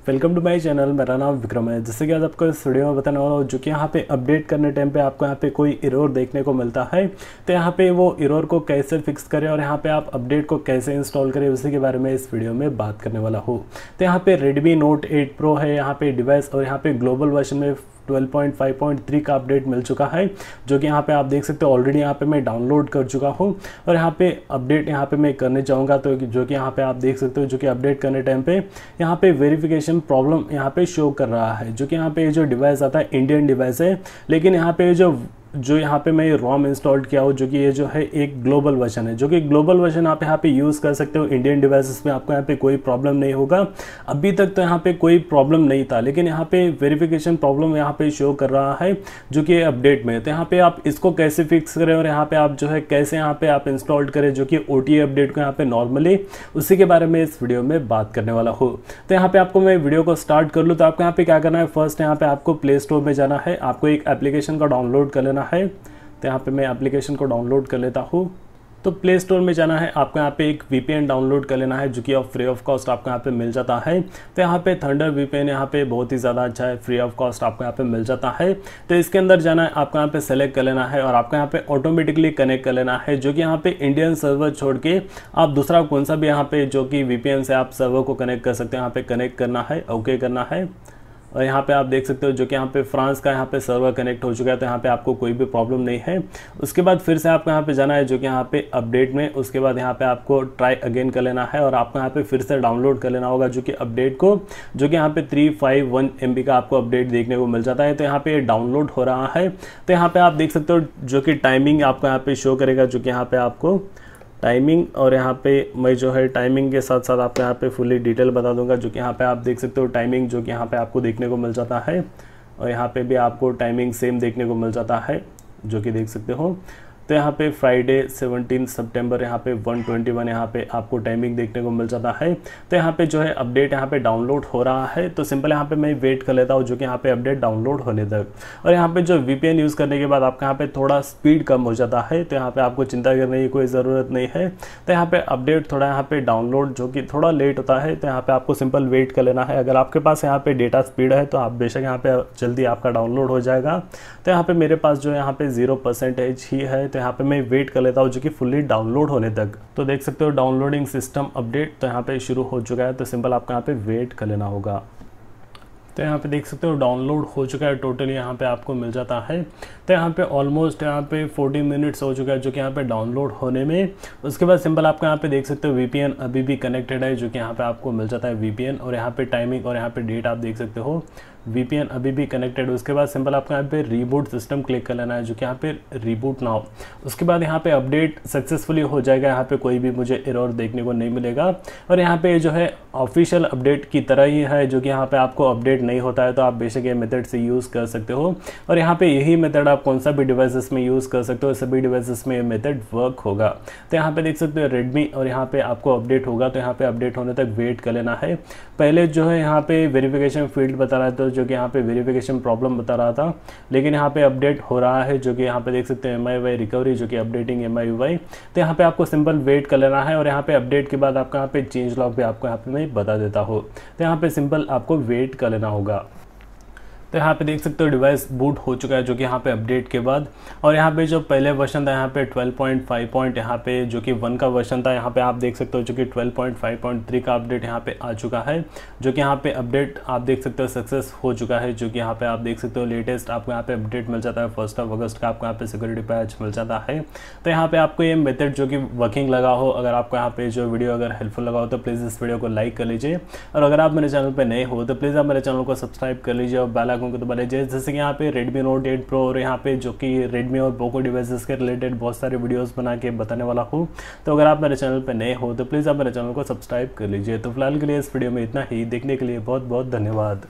Welcome to my channel. मेरा नाम विक्रम है। जैसे कि आज आपको इस वीडियो में बताने वाला हूँ, जो कि यहाँ पे अपडेट करने टाइम पे आपको यहाँ पे कोई एरर देखने को मिलता है, तो यहाँ पे वो एरर को कैसे फिक्स करें और यहाँ पे आप अपडेट को कैसे इंस्टॉल करें, उसी के बारे में इस वीडियो में बात करने वाला हूँ। तो यहाँ पे Redmi Note 8 Pro है यहाँ पे डिवाइस, और यहाँ पे ग्लोबल वर्जन में 12.5.3 का अपडेट मिल चुका है, जो कि यहाँ पे आप देख सकते हो। ऑलरेडी यहाँ पे मैं डाउनलोड कर चुका हूँ और यहाँ पे अपडेट यहाँ पे मैं करने चाहूँगा, तो जो कि यहाँ पे आप देख सकते हो, जो कि अपडेट करने टाइम पे यहाँ पे वेरिफिकेशन प्रॉब्लम यहाँ पे शो कर रहा है। जो कि यहाँ पे जो डिवाइस आता है इंडियन डिवाइस है, लेकिन यहाँ पे जो यहाँ पे मैं रोम इंस्टॉल किया हूँ, जो कि ये जो है एक ग्लोबल वर्जन है, जो कि ग्लोबल वर्जन आप यहाँ पे यूज़ कर सकते हो। इंडियन डिवाइसेस में आपको यहाँ पे कोई प्रॉब्लम नहीं होगा। अभी तक तो यहाँ पे कोई प्रॉब्लम नहीं था, लेकिन यहाँ पे वेरिफिकेशन प्रॉब्लम यहाँ पे शो कर रहा है, जो कि अपडेट में। तो यहाँ पे आप इसको कैसे फिक्स करें और यहाँ पे आप जो है कैसे यहाँ पे आप इंस्टॉल करें, जो कि OTA अपडेट को यहाँ पे नॉर्मली, उसी के बारे में इस वीडियो में बात करने वाला हूँ। तो यहाँ पे आपको मैं वीडियो को स्टार्ट कर लूँ, तो आपको यहाँ पे क्या करना है, फर्स्ट यहाँ पे आपको प्ले स्टोर में जाना है, आपको एक एप्लीकेशन का डाउनलोड कर लेना है। तो यहाँ पे मैं एप्लीकेशन को डाउनलोड कर लेता हूँ। तो प्ले स्टोर में जाना है, आपको यहाँ पे एक VPN डाउनलोड कर लेना है, जो कि फ्री ऑफ कॉस्ट आपको यहाँ पे मिल जाता है। तो यहाँ पे थंडर VPN यहाँ पे बहुत ही ज़्यादा अच्छा है, फ्री ऑफ कॉस्ट आपको यहाँ पे मिल जाता है। तो इसके अंदर जाना है, आपको यहाँ पे सेलेक्ट कर लेना है और आपको यहाँ पे ऑटोमेटिकली कनेक्ट कर लेना है, जो कि यहाँ पे इंडियन सर्वर छोड़ के आप दूसरा कौन सा भी यहाँ पे जो कि VPN से आप सर्वर को कनेक्ट कर सकते हैं, यहाँ पे कनेक्ट करना है, ओके करना है। और यहाँ पे आप देख सकते हो, जो कि यहाँ पे फ्रांस का यहाँ पे सर्वर कनेक्ट हो चुका है, तो यहाँ पे आपको कोई भी प्रॉब्लम नहीं है। उसके बाद फिर से आपको यहाँ पे जाना है, जो कि यहाँ पे अपडेट में, उसके बाद यहाँ पे आपको ट्राई अगेन कर लेना है और आपको यहाँ पे फिर से डाउनलोड कर लेना होगा, जो कि अपडेट को, जो कि यहाँ पे 351 MB का आपको अपडेट देखने को मिल जाता है। तो यहाँ पे डाउनलोड हो रहा है। तो यहाँ पे आप देख सकते हो, जो कि टाइमिंग आपको यहाँ पे शो करेगा, जो कि यहाँ पे आपको टाइमिंग, और यहाँ पे मैं जो है टाइमिंग के साथ साथ आपको यहाँ पे फुली डिटेल बता दूंगा, जो कि यहाँ पे आप देख सकते हो टाइमिंग, जो कि यहाँ पे आपको देखने को मिल जाता है। और यहाँ पे भी आपको टाइमिंग सेम देखने को मिल जाता है, जो कि देख सकते हो। तो यहाँ पे फ्राइडे 17 सितंबर यहाँ पे 1:21 यहाँ पे आपको टाइमिंग देखने को मिल जाता है। तो यहाँ पे जो है अपडेट यहाँ पे डाउनलोड हो रहा है। तो सिंपल यहाँ पे मैं वेट कर लेता हूँ, जो कि यहाँ पे अपडेट डाउनलोड होने तक। और यहाँ पे जो VPN यूज़ करने के बाद आपका यहाँ पे थोड़ा स्पीड कम हो जाता है, तो यहाँ पे आपको चिंता करने की कोई ज़रूरत नहीं है। तो यहाँ पे अपडेट थोड़ा यहाँ पे डाउनलोड जो कि थोड़ा लेट होता है, तो यहाँ पे आपको सिंपल वेट कर लेना है। अगर आपके पास यहाँ पे डेटा स्पीड है, तो आप बेशक यहाँ पे जल्दी आपका डाउनलोड हो जाएगा। तो यहाँ पे मेरे पास जो यहाँ पे 0% ही है, तो यहाँ पे मैं वेट कर लेता हूँ, जो कि फुल्ली डाउनलोड होने तक। तो देख सकते हो डाउनलोडिंग सिस्टम अपडेट तो यहाँ पे शुरू हो चुका है। तो सिंपल आपको यहाँ पे वेट कर लेना होगा। तो यहाँ पे देख सकते हो डाउनलोड हो चुका है, टोटली यहाँ पे आपको मिल जाता है। तो यहाँ पे ऑलमोस्ट यहाँ पे 40 मिनट्स हो चुका है, जो कि यहाँ पे डाउनलोड होने में। उसके बाद सिंपल आपको यहाँ पे देख सकते हो VPN अभी भी कनेक्टेड है, जो कि यहाँ पे आपको मिल जाता है VPN, और यहाँ पे टाइमिंग और यहाँ पे डेट आप देख सकते हो, VPN अभी भी कनेक्टेड। उसके बाद सिंपल आपको यहाँ पे रीबूट सिस्टम क्लिक कर लेना है, जो कि यहाँ पे रीबूट नाउ। उसके बाद यहाँ पे अपडेट सक्सेसफुली हो जाएगा, यहाँ पे कोई भी मुझे एरर देखने को नहीं मिलेगा। और यहाँ पे जो है ऑफिशियल अपडेट की तरह ही है, जो कि यहाँ पे आपको अपडेट नहीं होता है, तो आप बेशक ये मेथड से यूज़ कर सकते हो। और यहाँ पे यही मेथड आप कौन सा भी डिवाइसेस में यूज़ कर सकते हो, सभी डिवाइसेस में ये मेथड वर्क होगा। तो यहाँ पे देख सकते हो Redmi, और यहाँ पे आपको अपडेट होगा, तो यहाँ पे अपडेट होने तक वेट कर लेना है। पहले जो है यहाँ पे वेरिफिकेशन फील्ड बता रहा था, जो कि यहाँ पे वेरिफिकेशन प्रॉब्लम बता रहा था, लेकिन यहाँ पे अपडेट हो रहा है, जो कि यहाँ पे देख सकते हैं MIUI रिकवरी, जो कि अपडेटिंग MIUI। तो यहाँ पे आपको सिंपल वेट कर लेना है। और यहाँ पे अपडेट के बाद आपका यहाँ पे चेंज लॉग भी आपको यहाँ पे मैं बता देता हूँ। तो यहाँ पे सिंपल आपको वेट कर लेना होगा। तो यहाँ पे देख सकते हो डिवाइस बूट हो चुका है, जो कि यहाँ पे अपडेट के बाद। और यहाँ पे जो पहले वर्जन था यहाँ पे 12.5 यहाँ पे जो कि 1 का वर्जन था, यहाँ पे आप देख सकते हो, जो कि 12.5.3 का अपडेट यहाँ पे आ चुका है, जो कि यहाँ पे अपडेट आप देख सकते हो सक्सेस हो चुका है। जो कि यहाँ पे आप देख सकते हो लेटेस्ट आपको यहाँ पे अपडेट मिल जाता है, 1 अगस्त का आपको यहाँ पे सिक्योरिटी पैच मिल जाता है। तो यहाँ पे आपको ये मेथड जो कि वर्किंग लगा हो, अगर आपको यहाँ पे जो वीडियो अगर हेल्पफुल लगा हो, तो प्लीज़ इस वीडियो को लाइक कर लीजिए। और अगर आप मेरे चैनल पर नए हो, तो प्लीज़ आप मेरे चैनल को सब्सक्राइब कर लीजिए और बेल आइकन को दबा लीजिए। जैसे कि यहाँ पे Redmi Note 8 Pro और यहाँ पे जो कि Redmi और पोको डिवाइसेस के रिलेटेड बहुत सारे वीडियोस बना के बताने वाला हूँ। तो अगर आप मेरे चैनल पे नए हो, तो प्लीज़ आप मेरे चैनल को सब्सक्राइब कर लीजिए। तो फिलहाल के लिए इस वीडियो में इतना ही। देखने के लिए बहुत बहुत धन्यवाद।